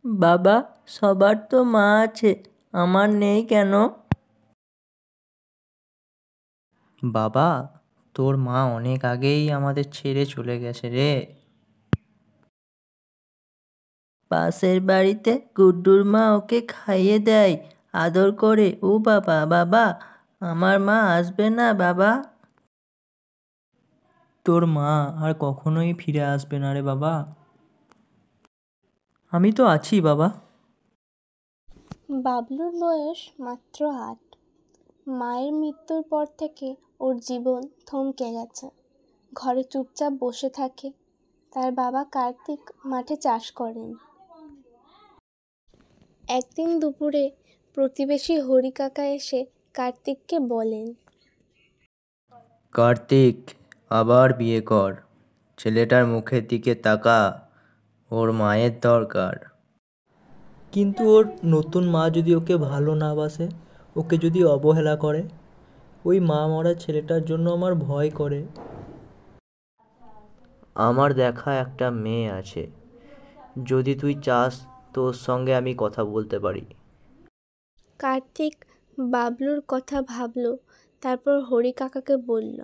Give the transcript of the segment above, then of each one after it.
বাবা, সবার তো মা আছে, আমার নেই কেন? বাবা, তোর মা অনেক আগেই আমাদের ছেড়ে চলে গেছে রে। পাশের বাড়িতে গুড্ডুর মা ওকে খাইয়ে দেয়, আদর করে। ও বাবা, বাবা, আমার মা আসবে না বাবা? তোর মা আর কখনোই ফিরে আসবে না রে বাবা। আমি তো আছি বাবা। বাবলুর বয়স মাত্র ৮। মায়ের মৃত্যুর পর থেকে ওর জীবন থমকে গেছে। ঘরে চুপচাপ বসে থাকে। তার বাবা কার্তিক মাঠে চাষ করেন। একদিন দুপুরে প্রতিবেশী হরি কাকা এসে কার্তিককে বলেন, কার্তিক, আবার বিয়ে কর। ছেলেটার মুখের দিকে তাকা, ওর মায়ের দরকার। কিন্তু ওর নতুন মা যদি ওকে ভালো না বাসে, ওকে যদি অবহেলা করে, ওই মা মরা ছেলেটার জন্য আমার ভয় করে। আমার দেখা একটা মেয়ে আছে, যদি তুই চাস তোর সঙ্গে আমি কথা বলতে পারি। কার্তিক বাবলুর কথা ভাবল, তারপর হরি কাকাকে বলল,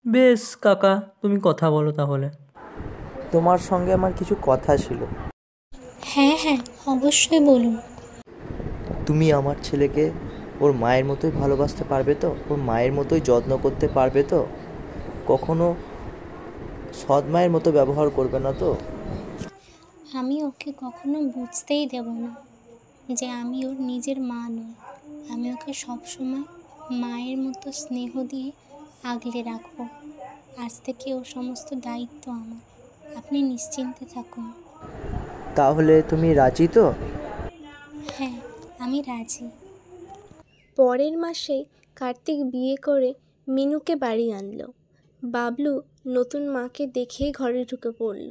বেশ কাকা, তুমি কথা বলো তাহলে। তোমার সঙ্গে আমার কিছু কথা ছিল। হ্যাঁ হ্যাঁ, অবশ্যই বলুন। তুমি আমার ছেলেকে ওর মায়ের মতোই ভালোবাসতে পারবে তো? ওর মায়ের মতোই যত্ন করতে পারবে তো? কখনো সৎ মায়ের মতো ব্যবহার করবে না তো? আমি ওকে কখনো বুঝতেই দেব না যে আমি ওর নিজের মা নই। আমি ওকে সবসময় মায়ের মতো স্নেহ দিয়ে আগলে রাখবো। আজ থেকে ওর সমস্ত দায়িত্ব আমার। আপনি নিশ্চিন্তে থাকুন। তাহলে তুমি রাজি তো? হ্যাঁ, আমি রাজি। পরের মাসে কার্তিক বিয়ে করে মিনুকে বাড়ি আনলো। বাবলু নতুন মাকে দেখেই ঘরে ঢুকে পড়ল।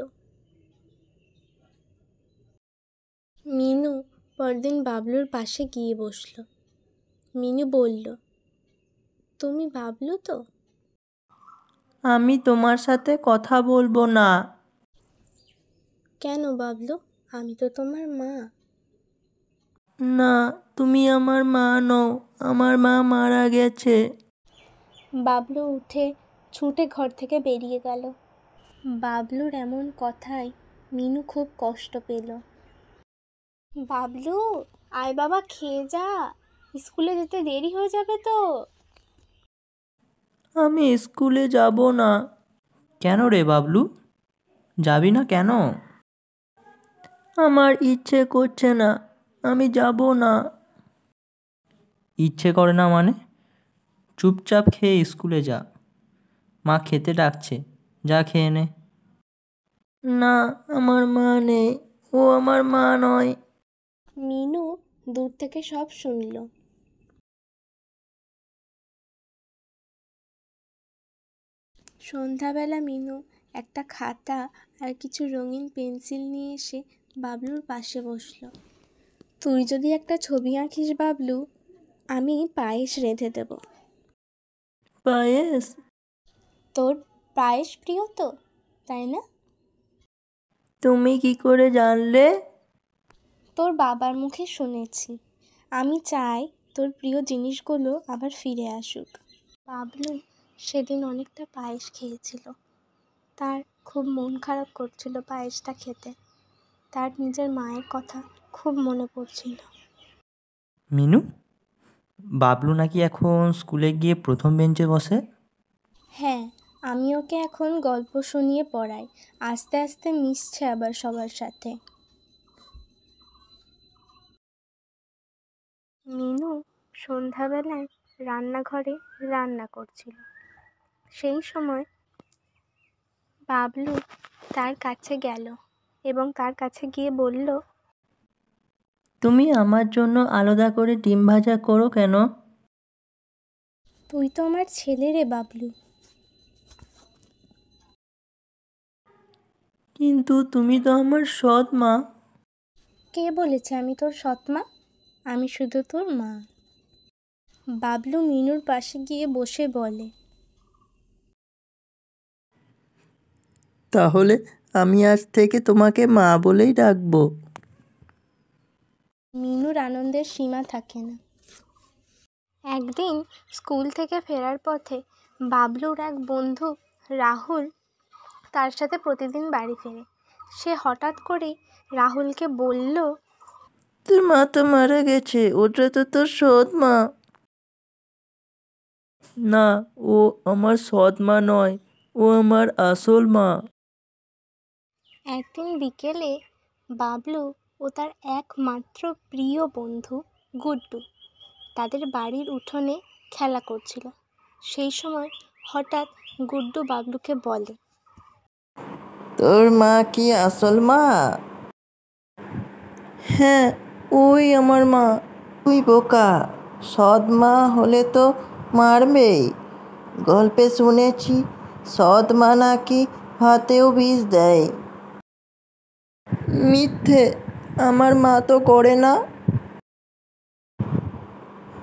মিনু পরদিন বাবলুর পাশে গিয়ে বসল। মিনু বলল, তুমি বাবলু তো? আমি তোমার সাথে কথা বলবো না। কেন বাবলু? আমি তো তোমার মা। না, তুমি আমার মা নও, আমার মা মারা গেছে। বাবলু উঠে ছুটে ঘর থেকে বেরিয়ে গেল। বাবলুর এমন কথায় মিনু খুব কষ্ট পেল। বাবলু, আয় বাবা, খেয়ে যা, স্কুলে যেতে দেরি হয়ে যাবে তো। আমি স্কুলে যাব না। কেন রে বাবলু, যাবি না কেন? আমার ইচ্ছে করছে না, আমি যাব না। ইচ্ছে করে না মানে? চুপচাপ খেয়ে স্কুলে যা, মা খেতে ডাকছে, যা খেয়ে নে। না, আমার মা নেই, ও আমার মা নয়। মিনু দূর থেকে সব শুনল। সন্ধ্যাবেলা মিনু একটা খাতা আর কিছু রঙিন পেন্সিল নিয়ে এসে বাবলুর পাশে বসল। তুই যদি একটা ছবি আঁকিস বাবলু, আমি পায়েস রেঁধে দেব। পায়েস? তোর পায়েস প্রিয় তো, তাই না? তুমি কি করে জানলে? তোর বাবার মুখে শুনেছি। আমি চাই তোর প্রিয় জিনিসগুলো আবার ফিরে আসুক। বাবলু সেদিন অনেকটা পায়েস খেয়েছিল। তার খুব মন খারাপ করছিল পায়েসটা খেতে। তার নিজের মায়ের কথা খুব মনে পড়ছিল। মিনু, বাবলু নাকি এখন স্কুলে গিয়ে প্রথম বেঞ্চে বসে? হ্যাঁ, আমি ওকে এখন গল্প শুনিয়ে পড়াই। আস্তে আস্তে মিশছে আবার সবার সাথে। মিনু সন্ধ্যাবেলায় রান্নাঘরে রান্না করছিল। সেই সময় বাবলু তার কাছে গেল এবং তার কাছে গিয়ে বলল, তুমি আমার জন্য আলাদা করে ডিম ভাজা করো কেন? তুই তো আমার ছেলে রে বাবলু। কিন্তু তুমি তো আমার সৎ মা। কে বলেছে আমি তোর সৎ মা? আমি শুধু তোর মা। বাবলু মিনুর পাশে গিয়ে বসে বলে, তাহলে আমি আজ থেকে তোমাকে মা বলেই ডাকবো। মিনুর আনন্দের সীমা থাকে না। একদিন স্কুল থেকে ফেরার পথে বাবলুর এক বন্ধু রাহুল তার সাথে প্রতিদিন বাড়ি ফেরে। সে হঠাৎ করেই রাহুলকে বলল, তোর মা তো মারা গেছে, ওটা তো তোর সৎ মা। না, ও আমার সৎ মা নয়, ও আমার আসল মা। একদিন বিকেলে বাবলু ও তার একমাত্র প্রিয় বন্ধু গুড্ডু তাদের বাড়ির উঠোনে খেলা করছিল। সেই সময় হঠাৎ গুড্ডু বাবলুকে বলে, তোর মা কি আসল মা? হ্যাঁ, ওই আমার মা। তুই বোকা, সৎ মা হলে তো মারবেই। গল্পে শুনেছি সৎ মা নাকি ভাতেও বিষ দেয়। মিথ্যে, আমার মা তো করে না।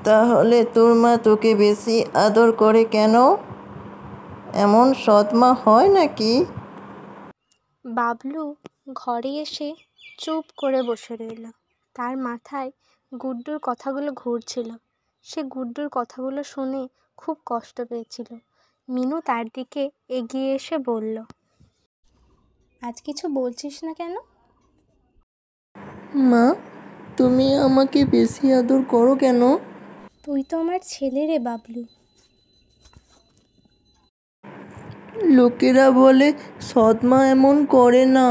তাহলে তোর মা তোকে বেশি আদর করে কেন? এমন সৎ মা হয় নাকি? বাবলু ঘরে এসে চুপ করে বসে রইল। তার মাথায় গুড্ডুর কথাগুলো ঘুরছিল। সে গুড্ডুর কথাগুলো শুনে খুব কষ্ট পেয়েছিল। মিনু তার দিকে এগিয়ে এসে বলল, আজ কিছু বলছিস না কেন? মা, তুমি আমাকে বেশি আদর করো কেন? তুই তো আমার ছেলে রে বাবলু। লোকেরা বলে সৎ মা এমন করে না।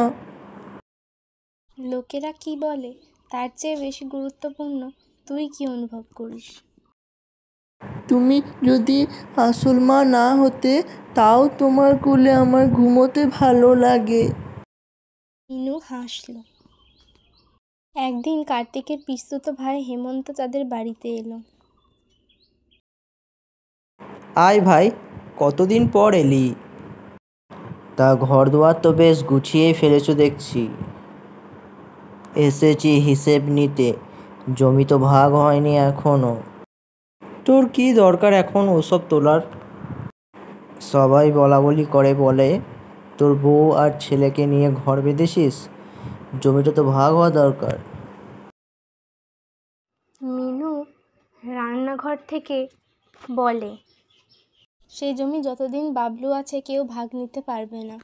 লোকেরা কি বলে তার চেয়ে বেশি গুরুত্বপূর্ণ তুই কি অনুভব করিস। তুমি যদি আসল মা না হতে, তাও তোমার কোলে আমার ঘুমোতে ভালো লাগে। মিনু হাসল। একদিন কার্তিকের পিসতুতো ভাই হেমন্ত তাদের বাড়িতে এলো। আয় ভাই, কতদিন পর এলি? তা ঘর দুয়ার তো বেশ গুছিয়েই ফেলেছো দেখছি। এসেছি হিসেব নিতে, জমি তো ভাগ হয়নি এখনো। তোর কি দরকার এখন ওসব তোলার? সবাই বলা বলি করে বলে তোর বউ আর ছেলেকে নিয়ে ঘর বেঁধেছিস, জমিটা তো ভাগ হওয়া দরকার। মিনু রান্নাঘর থেকে বলে, সেই জমি যতদিন বাবলু আছে কেউ ভাগ নিতে পারবে না।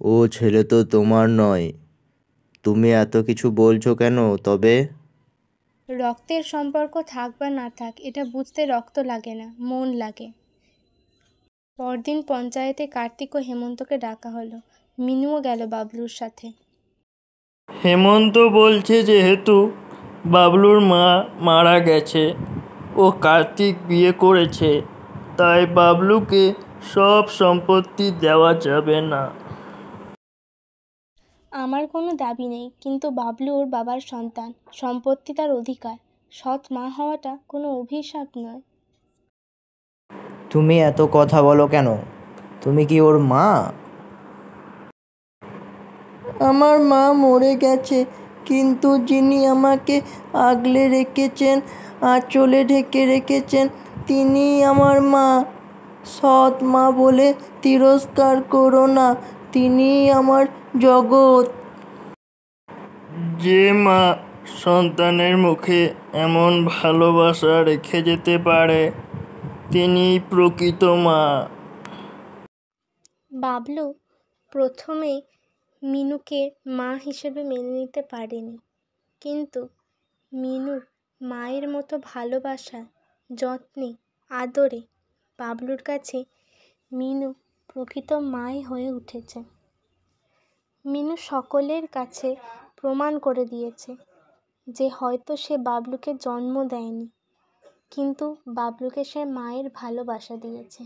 ও ছেলে তো তোমার নয়, তুমি এত কিছু বলছো কেন তবে? রক্তের সম্পর্ক থাক বা না থাক, এটা বুঝতে রক্ত লাগে না, মন লাগে। পরদিন পঞ্চায়েতে কার্তিক ও হেমন্তকে ডাকা হলো। মিনুও গেল বাবলুর সাথে। হেমন্ত বলছে যেহেতু বাবলুর মা মারা গেছে ও কার্তিক বিয়ে করেছে, তাই বাবলুকে সব সম্পত্তি দেওয়া যাবে না। আমার কোনো দাবি নেই, কিন্তু বাবলু ওর বাবার সন্তান, সম্পত্তি তার অধিকার। সৎ মা হওয়াটা কোনো অভিশাপ নয়। তুমি এত কথা বলো কেন? তুমি কি ওর মা? আমার মা মরে গেছে, কিন্তু যিনি আমাকে আগলে রেখেছেন, আঁচলে ঢেকে রেখেছেন, তিনিই আমার মা। সৎ মা বলে তিরস্কার করো না, তিনিই আমার জগৎ। যে মা সন্তানের মুখে এমন ভালোবাসা রেখে যেতে পারে, তিনিই প্রকৃত মা। বাবলু প্রথমে মিনুকে মা হিসেবে মেনে নিতে পারেনি, কিন্তু মিনুর মায়ের মতো ভালোবাসা, যত্নে, আদরে বাবলুর কাছে মিনু প্রকৃত মাই হয়ে উঠেছে। মিনু সকলের কাছে প্রমাণ করে দিয়েছে যে হয়তো সে বাবলুকে জন্ম দেয়নি, কিন্তু বাবলুকে সে মায়ের ভালোবাসা দিয়েছে।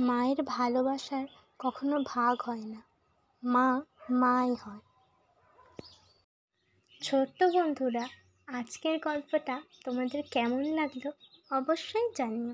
মায়ের ভালোবাসার কখনো ভাগ হয় না, মা মাই হয়। ছোট্ট বন্ধুরা, আজকের গল্পটা তোমাদের কেমন লাগলো অবশ্যই জানিও।